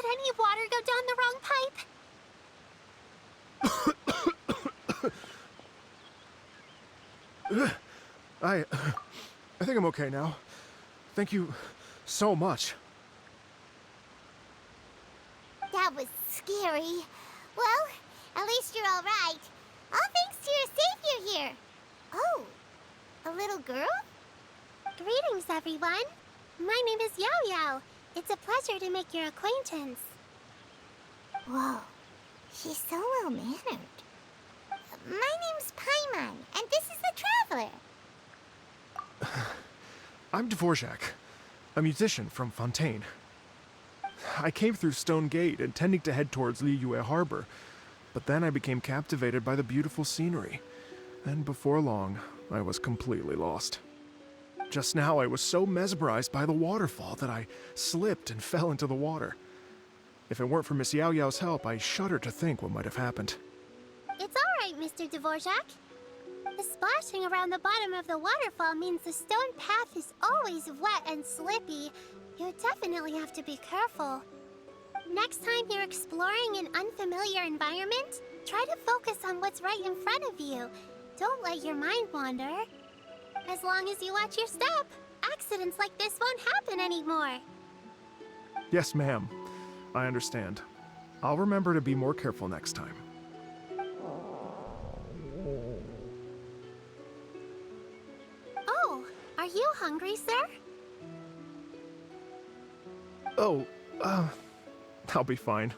Did any water go down the wrong pipe? I think I'm okay now. Thank you so much. That was scary. Well, at least you're all right. All thanks to your savior here. Oh, a little girl? Greetings, everyone. My name is Yao Yao. It's a pleasure to make your acquaintance. Whoa, she's so well-mannered. My name's Paimon, and this is the Traveler. I'm Dvorak, a musician from Fontaine. I came through Stone Gate intending to head towards Liyue Harbor, but then I became captivated by the beautiful scenery, and before long, I was completely lost. Just now, I was so mesmerized by the waterfall that I slipped and fell into the water. If it weren't for Miss Yao Yao's help, I shudder to think what might have happened. It's all right, Mr. Dvorak. The splashing around the bottom of the waterfall means the stone path is always wet and slippy. You definitely have to be careful. Next time you're exploring an unfamiliar environment, try to focus on what's right in front of you. Don't let your mind wander. As long as you watch your step, accidents like this won't happen anymore. Yes, ma'am. I understand. I'll remember to be more careful next time. Oh, are you hungry, sir? Oh, I'll be fine.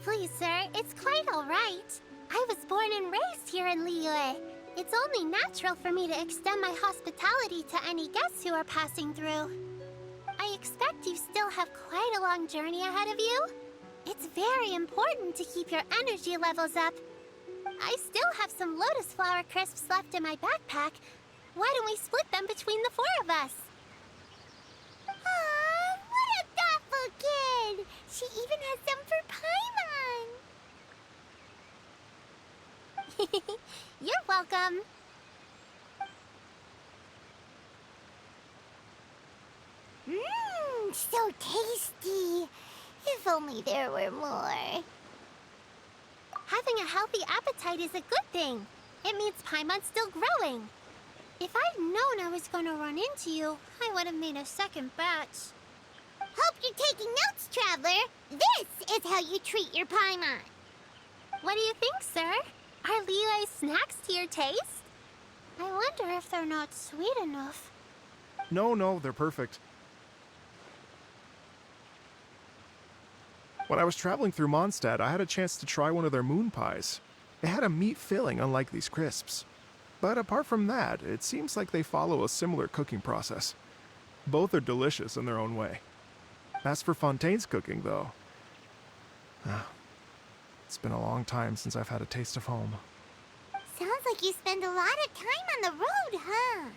Please, sir, it's quite all right. I was born and raised here in Liyue. It's only natural for me to extend my hospitality to any guests who are passing through. I expect you still have quite a long journey ahead of you. It's very important to keep your energy levels up. I still have some lotus flower crisps left in my backpack. Why don't we split them between the four of us? Aw, what a thoughtful kid! She even has some for Paimon! You're welcome. Mmm, so tasty. If only there were more. Having a healthy appetite is a good thing. It means Paimon's still growing. If I'd known I was going to run into you, I would have made a second batch. Hope you're taking notes, Traveler. This is how you treat your Paimon. What do you think, sir? Are Liyue snacks to your taste? I wonder if they're not sweet enough. No, they're perfect. When I was traveling through Mondstadt, I had a chance to try one of their moon pies. It had a meat filling, unlike these crisps. But apart from that, it seems like they follow a similar cooking process. Both are delicious in their own way. As for Fontaine's cooking, though, it's been a long time since I've had a taste of home. Sounds like you spend a lot of time on the road, huh?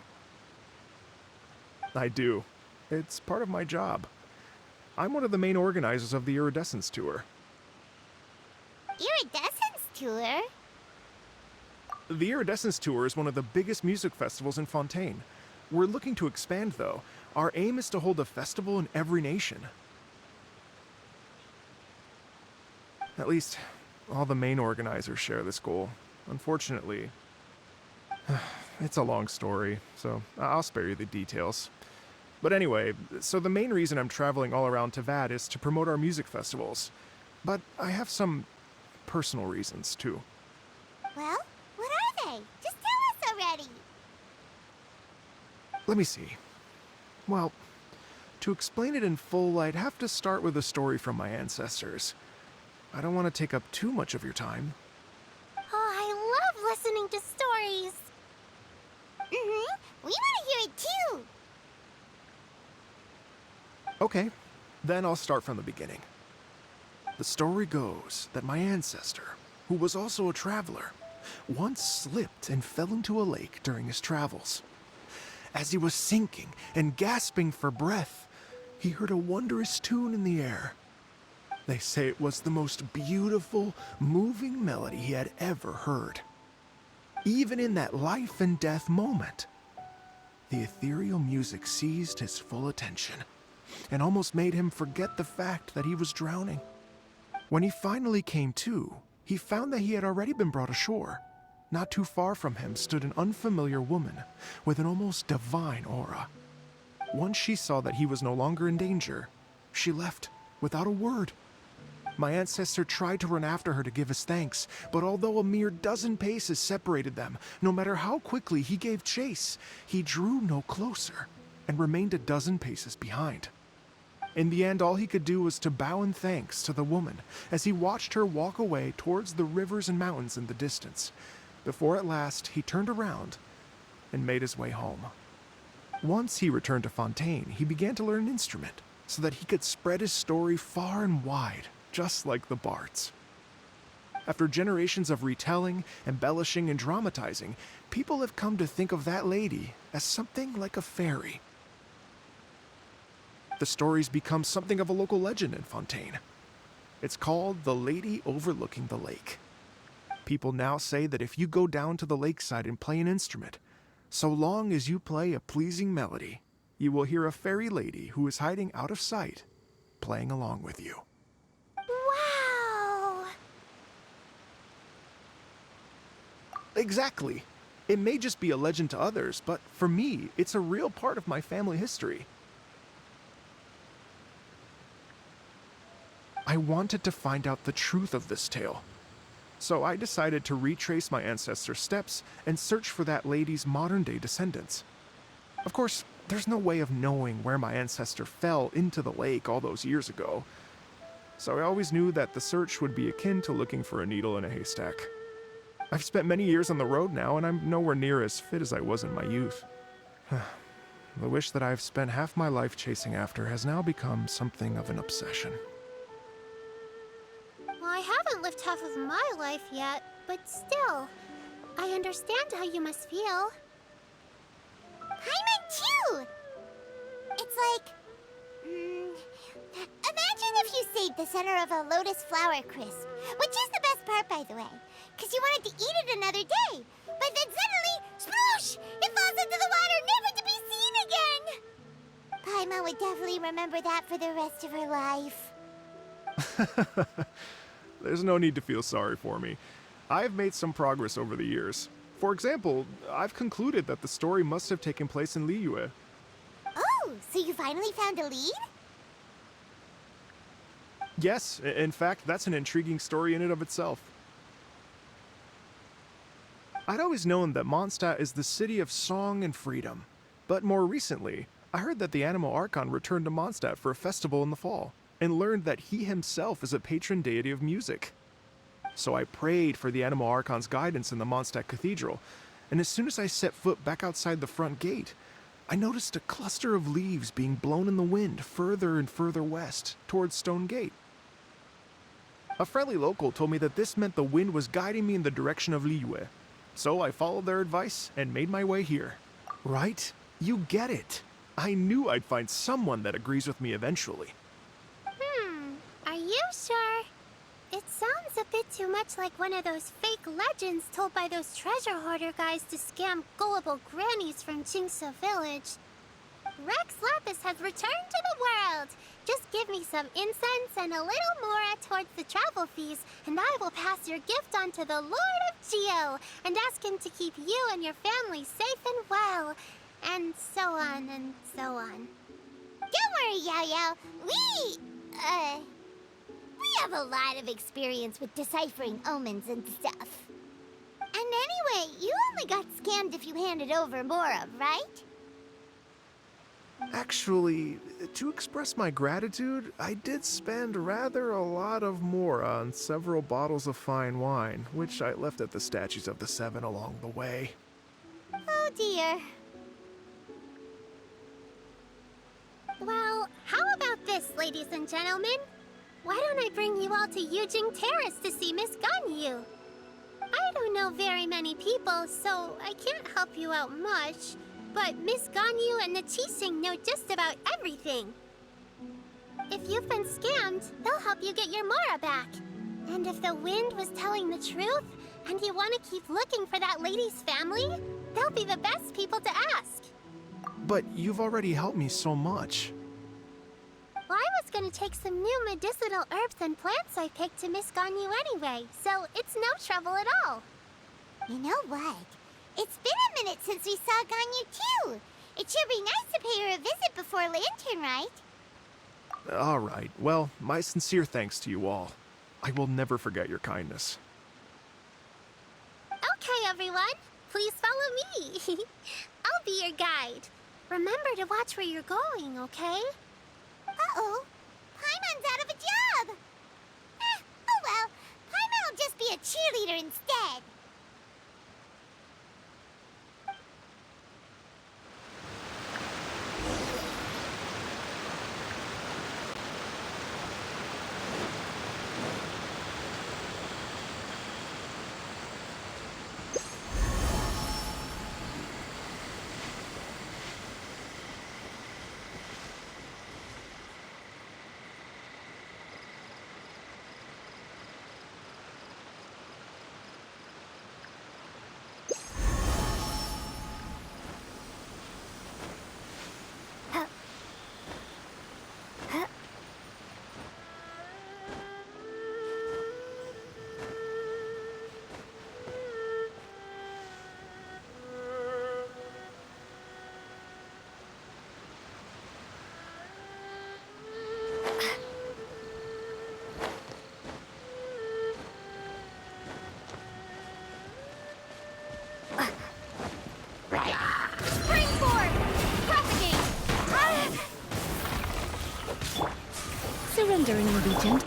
I do. It's part of my job. I'm one of the main organizers of the Iridescence Tour. Iridescence Tour? The Iridescence Tour is one of the biggest music festivals in Fontaine. We're looking to expand, though. Our aim is to hold a festival in every nation. At least, all the main organizers share this goal. Unfortunately, it's a long story, so I'll spare you the details. But anyway, so the main reason I'm traveling all around Tavad is to promote our music festivals. But I have some personal reasons, too. Well, what are they? Just tell us already. Let me see. Well, to explain it in full, I'd have to start with a story from my ancestors. I don't want to take up too much of your time. Oh, I love listening to stories. Mm-hmm. We want to hear it too. Okay, then I'll start from the beginning. The story goes that my ancestor, who was also a traveler, once slipped and fell into a lake during his travels. As he was sinking and gasping for breath, he heard a wondrous tune in the air. They say it was the most beautiful, moving melody he had ever heard. Even in that life and death moment, the ethereal music seized his full attention. and almost made him forget the fact that he was drowning. When he finally came to, he found that he had already been brought ashore. Not too far from him stood an unfamiliar woman with an almost divine aura. Once she saw that he was no longer in danger, she left without a word. My ancestor tried to run after her to give his thanks, but although a mere dozen paces separated them, no matter how quickly he gave chase, he drew no closer and remained a dozen paces behind. In the end, all he could do was to bow in thanks to the woman as he watched her walk away towards the rivers and mountains in the distance, before at last he turned around and made his way home. Once he returned to Fontaine, he began to learn an instrument so that he could spread his story far and wide, just like the bards. After generations of retelling, embellishing, and dramatizing, people have come to think of that lady as something like a fairy. The story's become something of a local legend in Fontaine. It's called the Lady Overlooking the Lake. People now say that if you go down to the lakeside and play an instrument, so long as you play a pleasing melody, you will hear a fairy lady who is hiding out of sight, playing along with you. Wow! Exactly. It may just be a legend to others, but for me, it's a real part of my family history. I wanted to find out the truth of this tale, so I decided to retrace my ancestors' steps and search for that lady's modern-day descendants. Of course, there's no way of knowing where my ancestor fell into the lake all those years ago, so I always knew that the search would be akin to looking for a needle in a haystack. I've spent many years on the road now, and I'm nowhere near as fit as I was in my youth. The wish that I've spent half my life chasing after has now become something of an obsession. Well, I haven't lived half of my life yet, but still, I understand how you must feel. Paimon too! It's like... imagine if you saved the center of a lotus flower crisp, which is the best part, by the way, because you wanted to eat it another day. But then suddenly, sploosh! It falls into the water, never to be seen again! Paimon would definitely remember that for the rest of her life. There's no need to feel sorry for me. I've made some progress over the years. For example, I've concluded that the story must have taken place in Liyue. Oh, so you finally found a lead? Yes, in fact, that's an intriguing story in and of itself. I'd always known that Mondstadt is the city of song and freedom, but more recently, I heard that the Anemo Archon returned to Mondstadt for a festival in the fall, and learned that he himself is a patron deity of music. So I prayed for the Anemo Archon's guidance in the Mondstadt Cathedral, and as soon as I set foot back outside the front gate, I noticed a cluster of leaves being blown in the wind further and further west, towards Stone Gate. A friendly local told me that this meant the wind was guiding me in the direction of Liyue, so I followed their advice and made my way here. Right? You get it. I knew I'd find someone that agrees with me eventually. Are you sure? It sounds a bit too much like one of those fake legends told by those treasure hoarder guys to scam gullible grannies from Jingsa Village. Rex Lapis has returned to the world! Just give me some incense and a little more towards the travel fees, and I will pass your gift on to the Lord of Geo, and ask him to keep you and your family safe and well, and so on and so on. Don't worry, Yao Yao. We have a lot of experience with deciphering omens and stuff. And anyway, you only got scammed if you handed over Mora, right? Actually, to express my gratitude, I did spend rather a lot of Mora on several bottles of fine wine, which I left at the Statues of the Seven along the way. Oh dear. Well, how about this, ladies and gentlemen? Why don't I bring you all to Yujing Terrace to see Miss Ganyu? I don't know very many people, so I can't help you out much. But Miss Ganyu and the Qixing know just about everything. If you've been scammed, they'll help you get your Mora back. And if the wind was telling the truth, and you want to keep looking for that lady's family, they'll be the best people to ask. But you've already helped me so much. gonna take some new medicinal herbs and plants I picked to Miss Ganyu anyway, so it's no trouble at all. You know what? It's been a minute since we saw Ganyu too. It sure be nice to pay her a visit before Lantern, right? All right. Well, my sincere thanks to you all. I will never forget your kindness. Okay, everyone. Please follow me. I'll be your guide. Remember to watch where you're going, okay? Uh-oh. Paimon's out of a job. Oh well. Paimon will just be a cheerleader instead. Surrendering allegiance.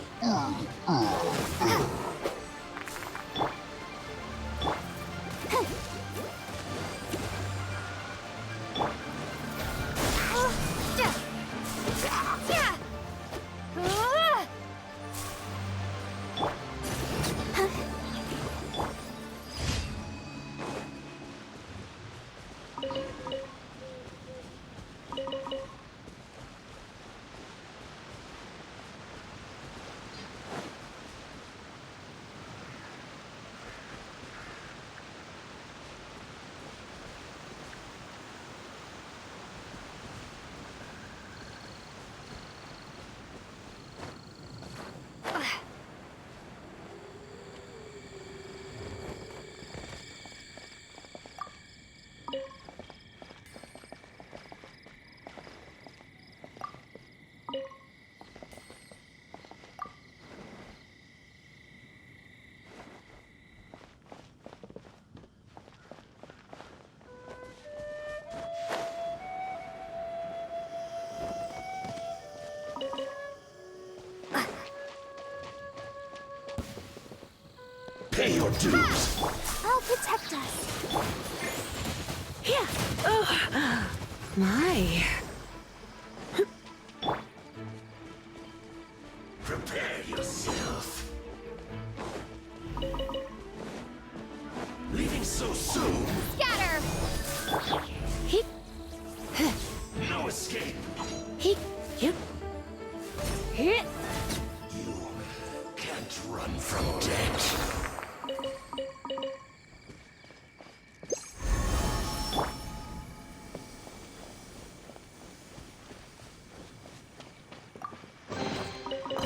Pay your dues. I'll protect us. Here. Oh, my. Prepare yourself. Leaving so soon? Scatter! He. No escape. He. Yep. Hit. You can't run from death.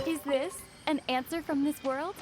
Is this an answer from this world?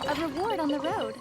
A reward on the road.